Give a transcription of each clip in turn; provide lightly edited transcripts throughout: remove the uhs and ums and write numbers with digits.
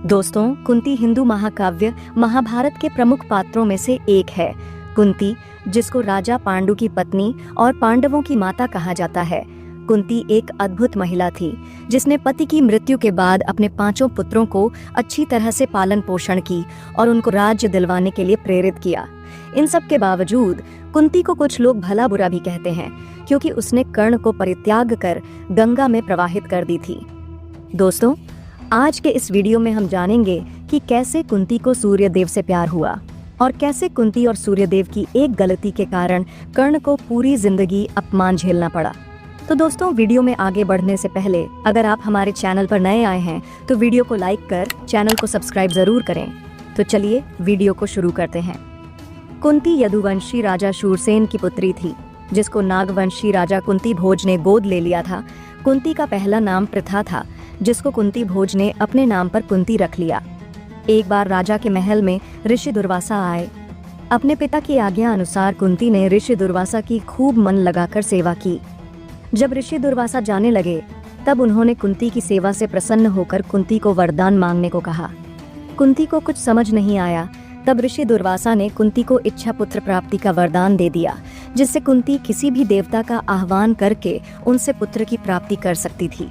दोस्तों, कुंती हिंदू महाकाव्य महाभारत के प्रमुख पात्रों में से एक है। कुंती, जिसको राजा पांडु की पत्नी और पांडवों की माता कहा जाता है, कुंती एक अद्भुत महिला थी जिसने पति की मृत्यु के बाद अपने 5 पुत्रों को अच्छी तरह से पालन पोषण की और उनको राज्य दिलवाने के लिए प्रेरित किया। इन सब के बावजूद कुंती को कुछ लोग भला बुरा भी कहते हैं, क्योंकि उसने कर्ण को परित्याग कर गंगा में प्रवाहित कर दी थी। दोस्तों, आज के इस वीडियो में हम जानेंगे कि कैसे कुंती को सूर्यदेव से प्यार हुआ और कैसे कुंती और सूर्यदेव की एक गलती के कारण कर्ण को पूरी जिंदगी अपमान झेलना पड़ा। तो दोस्तों, वीडियो में आगे बढ़ने से पहले अगर आप हमारे चैनल पर नए आए हैं तो वीडियो को लाइक कर चैनल को सब्सक्राइब जरूर करें। तो चलिए वीडियो को शुरू करते हैं। कुंती यदुवंशी राजा शूरसेन की पुत्री थी, जिसको नागवंशी राजा कुंती भोज ने गोद ले लिया था। कुंती का पहला नाम प्रथा था, जिसको कुंती भोज ने अपने नाम पर कुंती रख लिया। एक बार राजा के महल में ऋषि दुर्वासा आए। अपने पिता की आज्ञा अनुसार कुंती ने ऋषि दुर्वासा की खूब मन लगाकर सेवा की। जब ऋषि दुर्वासा जाने लगे, तब उन्होंने कुंती की सेवा से प्रसन्न होकर कुंती को वरदान मांगने को कहा। कुंती को कुछ समझ नहीं आया। तब ऋषि दुर्वासा ने कुंती को इच्छा पुत्र प्राप्ति का वरदान दे दिया, जिससे कुंती किसी भी देवता का आह्वान करके उनसे पुत्र की प्राप्ति कर सकती थी।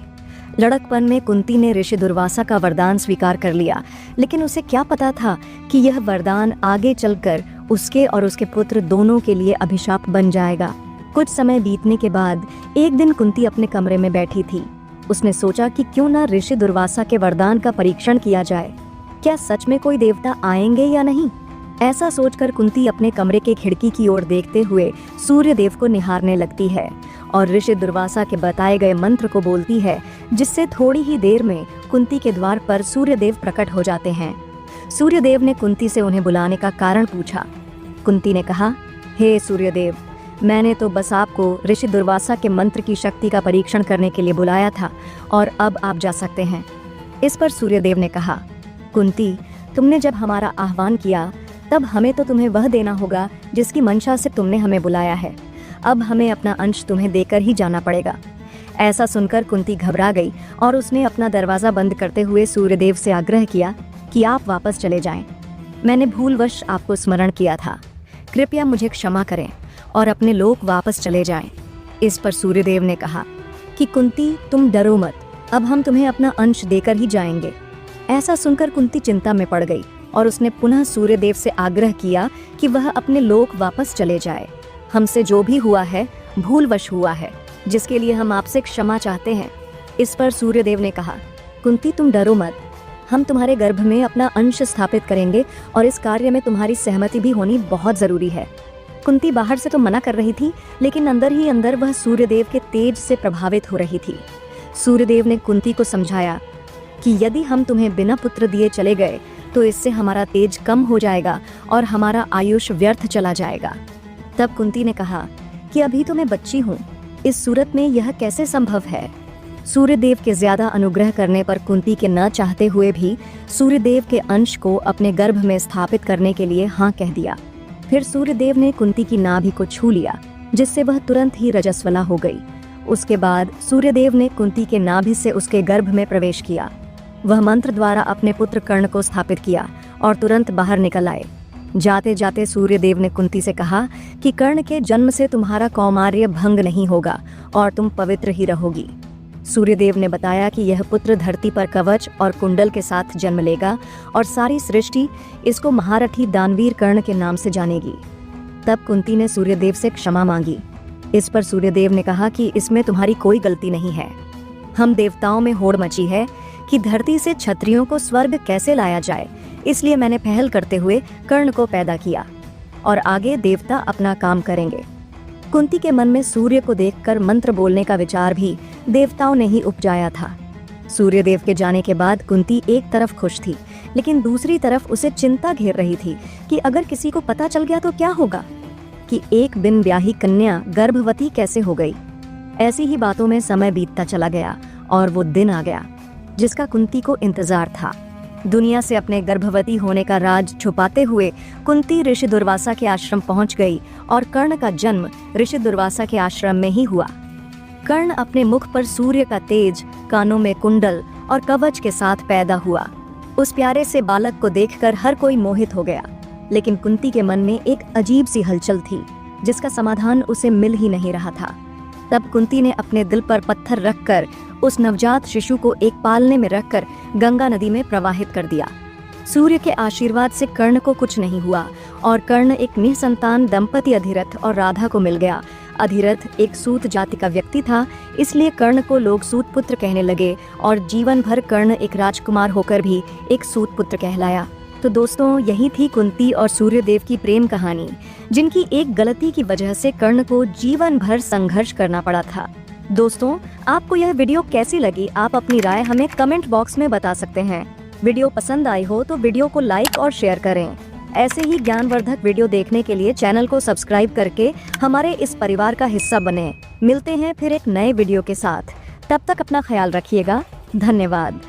लड़कपन में कुंती ने ऋषि दुर्वासा का वरदान स्वीकार कर लिया, लेकिन उसे क्या पता था कि यह वरदान आगे चलकर उसके और उसके पुत्र दोनों के लिए अभिशाप बन जाएगा। कुछ समय बीतने के बाद एक दिन कुंती अपने कमरे में बैठी थी। उसने सोचा कि क्यों न ऋषि दुर्वासा के वरदान का परीक्षण किया जाए। क्या सच में कोई देवता आएंगे या नहीं? ऐसा सोचकर कुंती अपने कमरे के खिड़की की ओर देखते हुए सूर्यदेव को निहारने लगती है और ऋषि दुर्वासा के बताए गए मंत्र को बोलती है, जिससे थोड़ी ही देर में कुंती के द्वार पर सूर्यदेव प्रकट हो जाते हैं। सूर्यदेव ने कुंती से उन्हें बुलाने का कारण पूछा। कुंती ने कहा, हे सूर्यदेव, मैंने तो बस आपको ऋषि दुर्वासा के मंत्र की शक्ति का परीक्षण करने के लिए बुलाया था और अब आप जा सकते हैं। इस पर सूर्यदेव ने कहा, कुंती, तुमने जब हमारा आह्वान किया तब हमें तो तुम्हें वह देना होगा जिसकी मंशा से तुमने हमें बुलाया है। अब हमें अपना अंश तुम्हें देकर ही जाना पड़ेगा। ऐसा सुनकर कुंती घबरा गई और उसने अपना दरवाजा बंद करते हुए सूर्यदेव से आग्रह किया कि आप वापस चले जाएं। मैंने भूलवश आपको स्मरण किया था, कृपया मुझे क्षमा करें और अपने लोक वापस चले जाएं। इस पर सूर्यदेव ने कहा कि कुंती, तुम डरो मत, अब हम तुम्हें अपना अंश देकर ही जाएंगे। ऐसा सुनकर कुंती चिंता में पड़ गई और उसने पुनः सूर्यदेव से आग्रह किया कि वह अपने लोक वापस चले जाए। हमसे जो भी हुआ है भूलवश हुआ है, जिसके लिए हम आपसे क्षमा चाहते हैं। इस पर सूर्यदेव ने कहा, कुंती, तुम डरो मत, हम तुम्हारे गर्भ में अपना अंश स्थापित करेंगे और इस कार्य में तुम्हारी सहमति भी होनी बहुत जरूरी है। कुंती बाहर से तो मना कर रही थी, लेकिन अंदर ही अंदर वह सूर्यदेव के तेज से प्रभावित हो रही थी। सूर्यदेव ने कुंती को समझाया कि यदि हम तुम्हें बिना पुत्र दिए चले गए तो इससे हमारा तेज कम हो जाएगा और हमारा आयुष व्यर्थ चला जाएगा। तब कुंती ने कहा कि अभी तो मैं बच्ची हूँ, इस सूरत में यह कैसे संभव है? सूर्यदेव के ज्यादा अनुग्रह करने पर कुंती के न चाहते हुए भी सूर्यदेव के अंश को अपने गर्भ में स्थापित करने के लिए हाँ कह दिया। फिर सूर्यदेव ने कुंती की नाभि को छू लिया, जिससे वह तुरंत ही रजस्वला हो गई। उसके बाद सूर्यदेव ने कुंती के नाभि से उसके गर्भ में प्रवेश किया। वह मंत्र द्वारा अपने पुत्र कर्ण को स्थापित किया और तुरंत बाहर निकल आए। जाते जाते सूर्यदेव ने कुंती से कहा कि कर्ण के जन्म से तुम्हारा कौमार्य भंग नहीं होगा और तुम पवित्र ही रहोगी। सूर्यदेव ने बताया कि यह पुत्र धरती पर कवच और कुंडल के साथ जन्म लेगा और सारी सृष्टि इसको महारथी दानवीर कर्ण के नाम से जानेगी। तब कुंती ने सूर्यदेव से क्षमा मांगी। इस पर सूर्यदेव ने कहा कि इसमें तुम्हारी कोई गलती नहीं है। हम देवताओं में होड़ मची है कि धरती से क्षत्रियों को स्वर्ग कैसे लाया जाए, इसलिए मैंने पहल करते हुए कर्ण को पैदा किया और आगे देवता अपना काम करेंगे। कुंती के मन में सूर्य को देखकर मंत्र बोलने का विचार भी देवताओं ने ही उपजाया था। सूर्यदेव के जाने के बाद कुंती एक तरफ खुश थी, लेकिन दूसरी तरफ उसे चिंता घेर रही थी कि अगर किसी को पता चल गया तो क्या होगा, कि एक बिन ब्याही कन्या गर्भवती कैसे हो गई। ऐसी ही बातों में समय बीतता चला गया और वो दिन आ गया जिसका कुंती को इंतजार था। दुनिया से अपने गर्भवती होने का राज छुपाते हुए कुंती ऋषि दुर्वासा के आश्रम पहुंच गई और कर्ण का जन्म ऋषि दुर्वासा के आश्रम में ही हुआ। कर्ण अपने मुख पर सूर्य का तेज, कानों में कुंडल और कवच के साथ पैदा हुआ। उस प्यारे से बालक को देखकर हर कोई मोहित हो गया, लेकिन कुंती के मन में एक अजीब सी हलचल थी जिसका समाधान उसे मिल ही नहीं रहा था। तब कुंती ने अपने दिल पर पत्थर रखकर उस नवजात शिशु को एक पालने में रखकर गंगा नदी में प्रवाहित कर दिया। सूर्य के आशीर्वाद से कर्ण को कुछ नहीं हुआ और कर्ण एक निसंतान दंपति अधिरथ और राधा को मिल गया। अधिरथ एक सूत जाति का व्यक्ति था, इसलिए कर्ण को लोग सूत पुत्र कहने लगे और जीवन भर कर्ण एक राजकुमार होकर भी एक सूत पुत्र कहलाया। तो दोस्तों, यही थी कुंती और सूर्यदेव की प्रेम कहानी, जिनकी एक गलती की वजह से कर्ण को जीवन भर संघर्ष करना पड़ा था। दोस्तों, आपको यह वीडियो कैसी लगी, आप अपनी राय हमें कमेंट बॉक्स में बता सकते हैं। वीडियो पसंद आई हो तो वीडियो को लाइक और शेयर करें। ऐसे ही ज्ञानवर्धक वीडियो देखने के लिए चैनल को सब्सक्राइब करके हमारे इस परिवार का हिस्सा बने। मिलते हैं फिर एक नए वीडियो के साथ, तब तक अपना ख्याल रखिएगा। धन्यवाद।